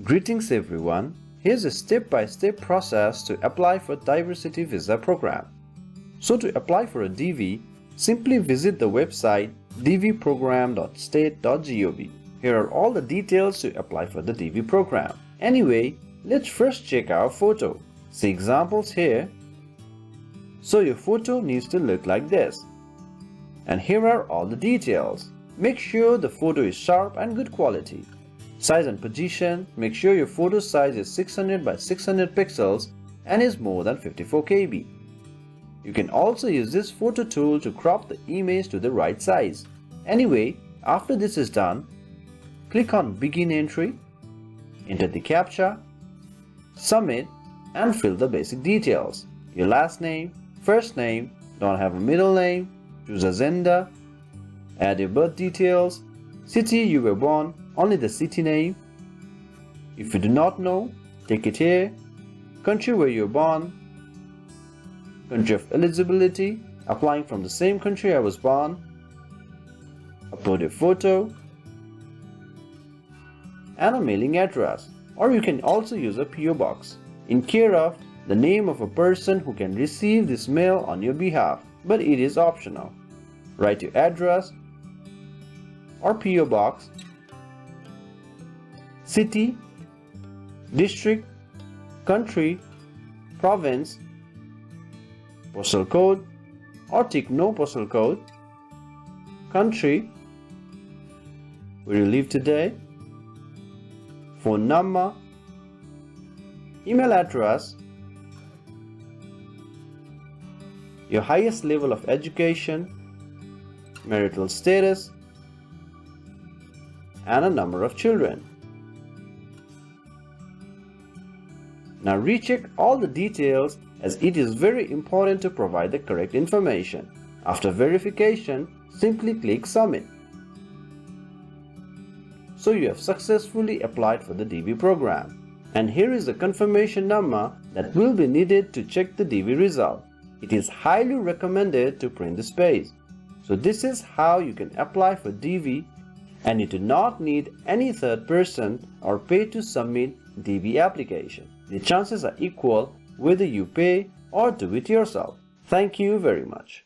Greetings everyone. Here's a step-by-step process to apply for Diversity Visa program. So to apply for a DV, simply visit the website dvprogram.state.gov. Here are all the details to apply for the DV program. Anyway, let's first check our photo. See examples here. So your photo needs to look like this. And here are all the details. Make sure the photo is sharp and good quality. Size and position, make sure your photo size is 600 by 600 pixels and is more than 54 KB. You can also use this photo tool to crop the image to the right size. Anyway, after this is done, click on Begin Entry, enter the CAPTCHA, submit and fill the basic details. Your last name, first name, don't have a middle name, choose a gender, add your birth details, city you were born, only the city name. If you do not know, take it here. Country where you were born, country of eligibility, applying from the same country I was born, upload your photo, and a mailing address, or you can also use a PO box. In care of the name of a person who can receive this mail on your behalf, but it is optional. Write your address or PO box, city, district, country, province, postal code, or tick no postal code, country, where you live today, phone number, email address, your highest level of education, marital status, and a number of children. Now recheck all the details as it is very important to provide the correct information. After verification, simply click Submit. So you have successfully applied for the DV program. And here is the confirmation number that will be needed to check the DV result. It is highly recommended to print this page. So this is how you can apply for DV, and you do not need any third person or pay to submit DV application. The chances are equal whether you pay or do it yourself. Thank you very much.